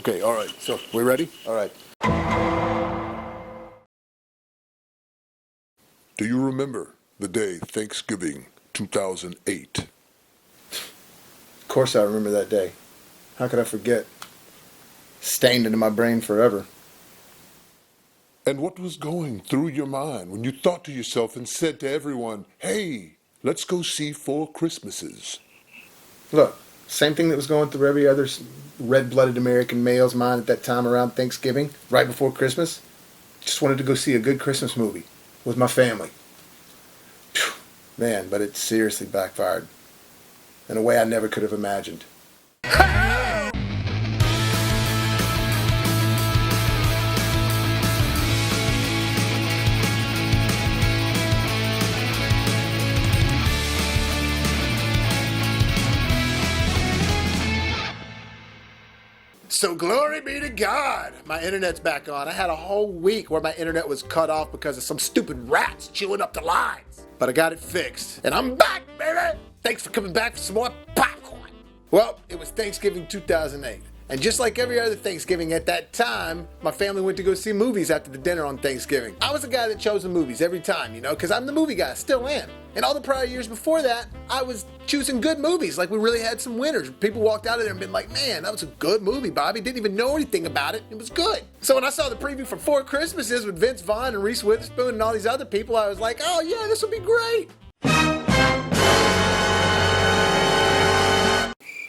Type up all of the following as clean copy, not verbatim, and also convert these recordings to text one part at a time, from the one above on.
Okay, all right. So, we ready? All right. Do you remember the day Thanksgiving 2008? Of course I remember that day. How could I forget? Stained into my brain forever. And what was going through your mind when you thought to yourself and said to everyone, hey, let's go see Four Christmases? Look, same thing that was going through every other red-blooded American male's mind at that time around Thanksgiving, right before Christmas. Just wanted to go see a good Christmas movie with my family. Phew, man, but it seriously backfired in a way I never could have imagined. So glory be to God, my internet's back on. I had a whole week where my internet was cut off because of some stupid rats chewing up the lines. But I got it fixed, and I'm back, baby! Thanks for coming back for some more popcorn. Well, it was Thanksgiving 2008. And just like every other Thanksgiving at that time, my family went to go see movies after the dinner on Thanksgiving. I was the guy that chose the movies every time, because I'm the movie guy, still am. And all the prior years before that, I was choosing good movies, like we really had some winners. People walked out of there and been like, man, that was a good movie, Bobby. Didn't even know anything about it. It was good. So when I saw the preview for Four Christmases with Vince Vaughn and Reese Witherspoon and all these other people, I was like, oh yeah, this will be great.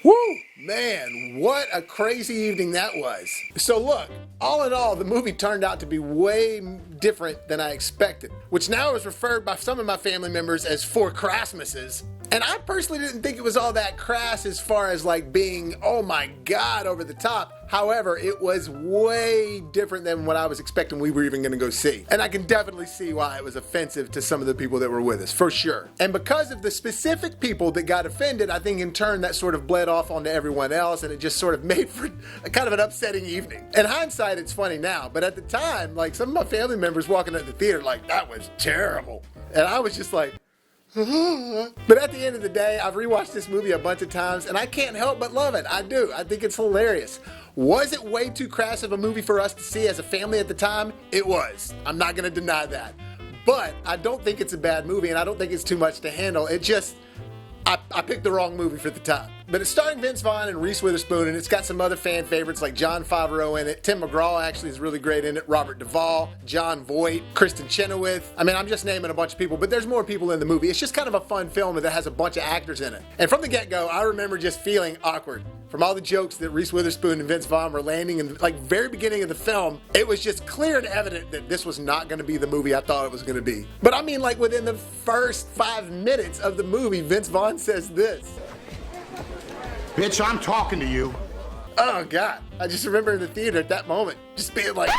Woo! Man, what a crazy evening that was. So look, all in all, the movie turned out to be way different than I expected, which now is referred by some of my family members as Four Crassmases. And I personally didn't think it was all that crass as far as like being, oh my God, over the top. However, it was way different than what I was expecting we were even gonna go see. And I can definitely see why it was offensive to some of the people that were with us, for sure. And because of the specific people that got offended, I think in turn that sort of bled off onto everyone else, and it just sort of made for a kind of an upsetting evening. In hindsight, it's funny now, but at the time, like some of my family members walking out the theater like, that was terrible. And I was just like, but at the end of the day, I've rewatched this movie a bunch of times and I can't help but love it. I do. I think it's hilarious. Was it way too crass of a movie for us to see as a family at the time? It was. I'm not going to deny that. But I don't think it's a bad movie and I don't think it's too much to handle. It just, I picked the wrong movie for the time. But it's starring Vince Vaughn and Reese Witherspoon, and it's got some other fan favorites like Jon Favreau in it. Tim McGraw actually is really great in it. Robert Duvall, Jon Voight, Kristen Chenoweth. I mean, I'm just naming a bunch of people, but there's more people in the movie. It's just kind of a fun film that has a bunch of actors in it. And from the get-go, I remember just feeling awkward. From all the jokes that Reese Witherspoon and Vince Vaughn were landing in the very beginning of the film, it was just clear and evident that this was not going to be the movie I thought it was going to be. But I mean, like within the first 5 minutes of the movie, Vince Vaughn says this. Bitch, I'm talking to you. Oh God, I just remember in the theater at that moment, just being like,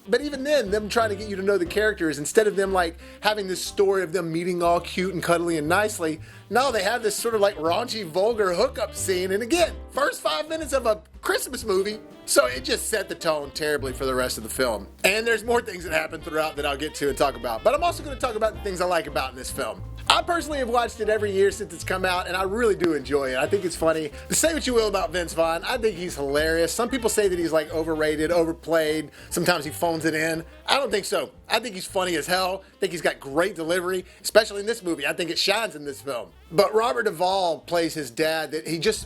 but even then, them trying to get you to know the characters, instead of them like having this story of them meeting all cute and cuddly and nicely, no, they have this sort of like raunchy, vulgar hookup scene. And again, first 5 minutes of a Christmas movie. So it just set the tone terribly for the rest of the film. And there's more things that happen throughout that I'll get to and talk about. But I'm also going to talk about the things I like about in this film. I personally have watched it every year since it's come out, and I really do enjoy it. I think it's funny. Say what you will about Vince Vaughn, I think he's hilarious. Some people say that he's like overrated, overplayed. Sometimes he phones it in. I don't think so. I think he's funny as hell. I think he's got great delivery, especially in this movie. I think it shines in this film. But Robert Duvall plays his dad.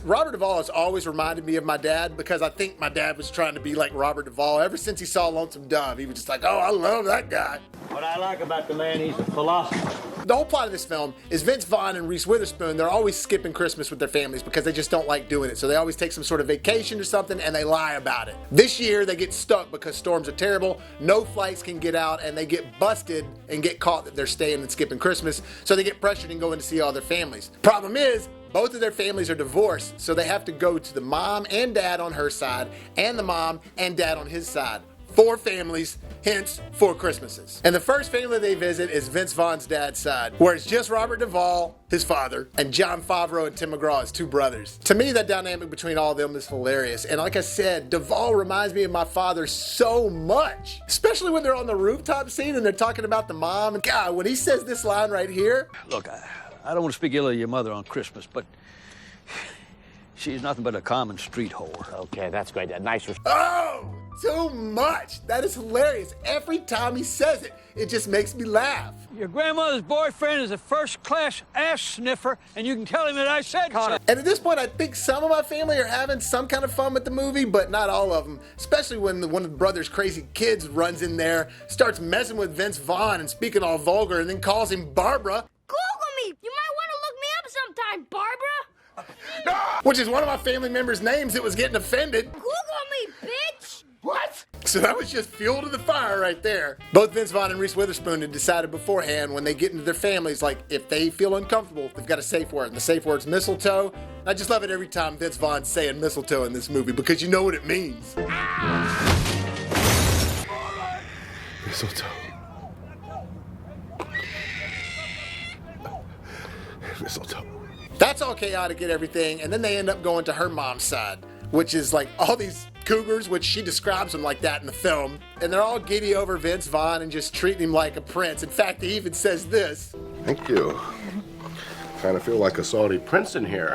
Robert Duvall has always reminded me of my dad because I think my dad was trying to be like Robert Duvall. Ever since he saw Lonesome Dove, he was just like, oh, I love that guy. What I like about the man, he's a philosopher. The whole plot of this film is Vince Vaughn and Reese Witherspoon, they're always skipping Christmas with their families because they just don't like doing it. So they always take some sort of vacation or something and they lie about it. This year they get stuck because storms are terrible, no flights can get out, and they get busted and get caught that they're staying and skipping Christmas. So they get pressured and going to see all their families. Problem is, both of their families are divorced, so they have to go to the mom and dad on her side and the mom and dad on his side. 4 families, hence 4 Christmases. And the first family they visit is Vince Vaughn's dad's side, where it's just Robert Duvall, his father, and Jon Favreau and Tim McGraw, his 2 brothers. To me, that dynamic between all of them is hilarious. And like I said, Duvall reminds me of my father so much, especially when they're on the rooftop scene and they're talking about the mom. And God, when he says this line right here. Look, I don't want to speak ill of your mother on Christmas, but She's nothing but a common street whore. Okay, that's great. A nice Oh, too much. That is hilarious. Every time he says it, it just makes me laugh. Your grandmother's boyfriend is a first-class ass sniffer, and you can tell him that I said so. And at this point, I think some of my family are having some kind of fun with the movie, but not all of them. Especially when one of the brother's crazy kids runs in there, starts messing with Vince Vaughn and speaking all vulgar, and then calls him Barbara. Google me. You might want to look me up sometime, Barbara. Which is one of my family members' names that was getting offended. Google me, bitch. What? So that was just fuel to the fire right there. Both Vince Vaughn and Reese Witherspoon had decided beforehand when they get into their families, like, if they feel uncomfortable, they've got a safe word. And the safe word's mistletoe. I just love it every time Vince Vaughn's saying mistletoe in this movie because you know what it means. Mistletoe. Mistletoe. That's all chaotic and everything, and then they end up going to her mom's side, which is like all these cougars, which she describes them like that in the film, and they're all giddy over Vince Vaughn and just treating him like a prince. In fact, he even says this. Thank you. Kind of feel like a Saudi prince in here.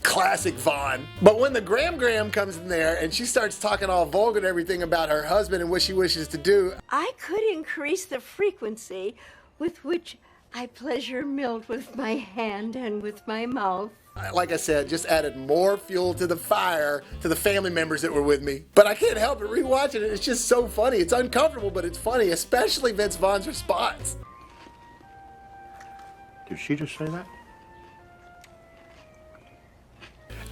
Classic Vaughn. But when the Gram comes in there and she starts talking all vulgar and everything about her husband and what she wishes to do, I could increase the frequency with which I pleasure Milt with my hand and with my mouth. like I said, just added more fuel to the fire to the family members that were with me. But I can't help but rewatching it. It's just so funny. It's uncomfortable, but it's funny, especially Vince Vaughn's response. Did she just say that?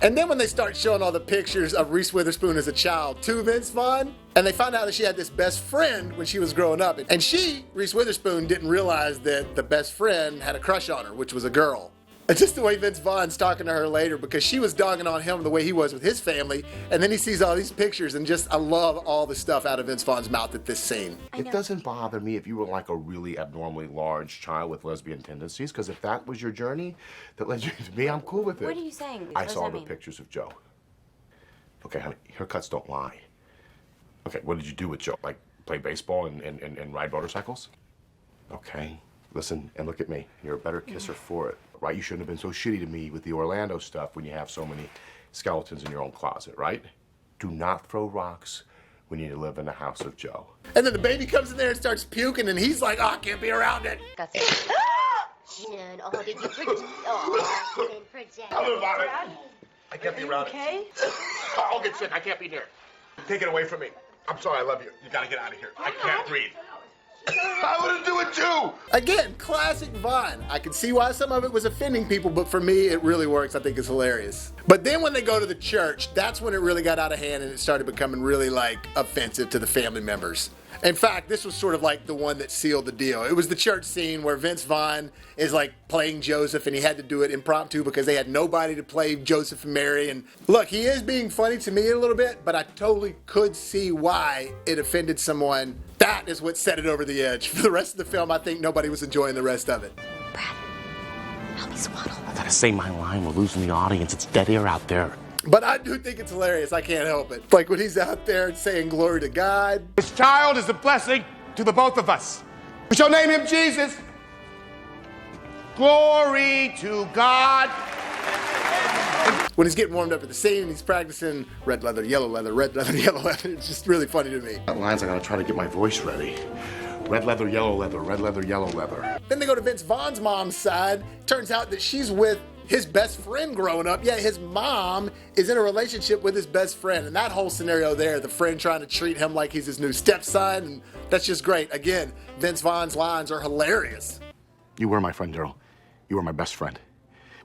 And then when they start showing all the pictures of Reese Witherspoon as a child to Vince Vaughn, and they find out that she had this best friend when she was growing up. And she, Reese Witherspoon, didn't realize that the best friend had a crush on her, which was a girl. And just the way Vince Vaughn's talking to her later, because she was dogging on him the way he was with his family, and then he sees all these pictures, and just, I love all the stuff out of Vince Vaughn's mouth at this scene. It doesn't bother me if you were like a really abnormally large child with lesbian tendencies, because if that was your journey that led you to me, I'm cool with it. What are you saying? I What does saw that the mean? pictures of Joe. Okay, honey, haircuts don't lie. Okay, what did you do with Joe? Like, play baseball and ride motorcycles? Okay, listen and look at me. You're a better kisser for it, right? You shouldn't have been so shitty to me with the Orlando stuff when you have so many skeletons in your own closet, right? Do not throw rocks when you live in the house of Joe. And then the baby comes in there and starts puking, and he's like, oh, I can't be around it. That's it. Jen, oh, did you protect? Oh, I didn't protect. Tell me about it. I can't be around Okay? it. I'll get sick. I can't be near. Take it away from me. I'm sorry, I love you. You gotta get out of here. I can't breathe. I wouldn't do it too! Again, classic Vaughn. I can see why some of it was offending people, but for me, it really works. I think it's hilarious. But then when they go to the church, that's when it really got out of hand and it started becoming really, like, offensive to the family members. In fact, this was sort of like the one that sealed the deal. It was the church scene where Vince Vaughn is like playing Joseph, and he had to do it impromptu because they had nobody to play Joseph and Mary. And look, he is being funny to me a little bit, but I totally could see why it offended someone. That is what set it over the edge. For the rest of the film, I think nobody was enjoying the rest of it. Brad, help me swaddle. I gotta say my line. We're losing the audience. It's dead air out there. But I do think it's hilarious. I can't help it. Like when he's out there saying glory to God. This child is a blessing to the both of us. We shall name him Jesus. Glory to God. When he's getting warmed up at the scene, he's practicing red leather, yellow leather, red leather, yellow leather. It's just really funny to me. That line's I gotta try to get my voice ready. Red leather, yellow leather, red leather, yellow leather. Then they go to Vince Vaughn's mom's side. Turns out that she's with his best friend growing up. Yeah, his mom is in a relationship with his best friend. And that whole scenario there, the friend trying to treat him like he's his new stepson, and that's just great. Again, Vince Vaughn's lines are hilarious. You were my friend, Daryl. You were my best friend.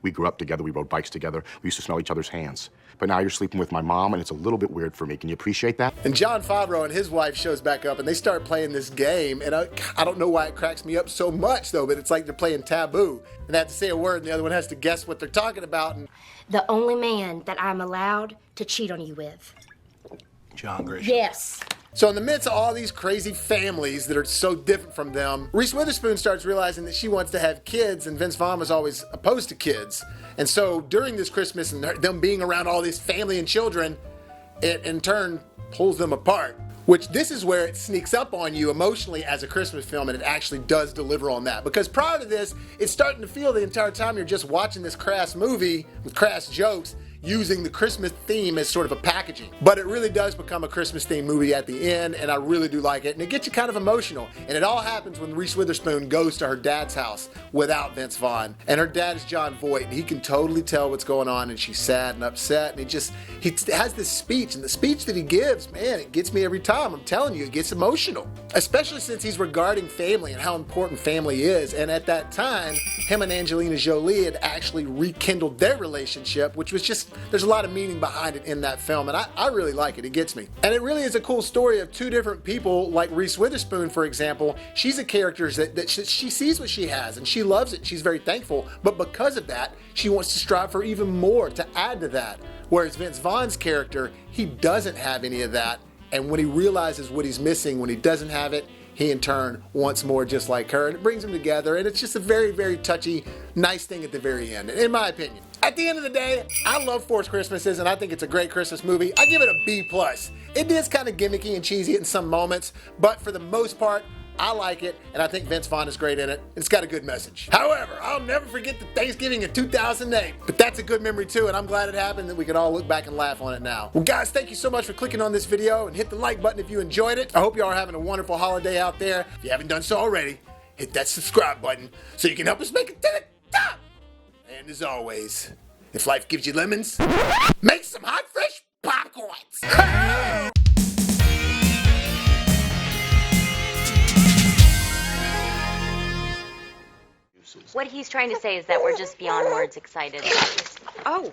We grew up together, we rode bikes together, we used to smell each other's hands. But now you're sleeping with my mom, and it's a little bit weird for me. Can you appreciate that? And Jon Favreau and his wife shows back up, and they start playing this game. And I don't know why it cracks me up so much, though, but it's like they're playing Taboo. And they have to say a word, and the other one has to guess what they're talking about. And The only man that I'm allowed to cheat on you with. John Grisham. Yes. so in the midst of all these crazy families that are so different from them, Reese Witherspoon starts realizing that she wants to have kids, and Vince Vaughn was always opposed to kids. And so during this Christmas and them being around all this family and children, it in turn pulls them apart. Which this is where it sneaks up on you emotionally as a Christmas film, and it actually does deliver on that. Because prior to this, it's starting to feel the entire time you're just watching this crass movie with crass jokes, using the Christmas theme as sort of a packaging. But it really does become a Christmas themed movie at the end, and I really do like it. And it gets you kind of emotional. And it all happens when Reese Witherspoon goes to her dad's house without Vince Vaughn. And her dad is John Voight, and he can totally tell what's going on, and she's sad and upset. And he has this speech, and the speech that he gives, man, it gets me every time. I'm telling you, it gets emotional. Especially since he's regarding family and how important family is. And at that time, him and Angelina Jolie had actually rekindled their relationship, which was just, there's a lot of meaning behind it in that film, and I really like it. It gets me. And it really is a cool story of two different people, like Reese Witherspoon, for example. She's a character that she sees what she has, and she loves it. She's very thankful, but because of that, she wants to strive for even more to add to that. Whereas Vince Vaughn's character, he doesn't have any of that, and when he realizes what he's missing, when he doesn't have it, he in turn wants more just like her, and it brings them together, and it's just a very, very touchy, nice thing at the very end, in my opinion. At the end of the day, I love Forced Christmases, and I think it's a great Christmas movie. I give it a B+. It is kind of gimmicky and cheesy in some moments, but for the most part, I like it, and I think Vince Vaughn is great in it. It's got a good message. However, I'll never forget the Thanksgiving of 2008. But that's a good memory too, and I'm glad it happened, that we can all look back and laugh on it now. Well guys, thank you so much for clicking on this video, and hit the like button if you enjoyed it. I hope you all are having a wonderful holiday out there. If you haven't done so already, hit that subscribe button so you can help us make it to the top. And as always, if life gives you lemons, make some hot fresh popcorns. What he's trying to say is that we're just beyond words excited. Oh.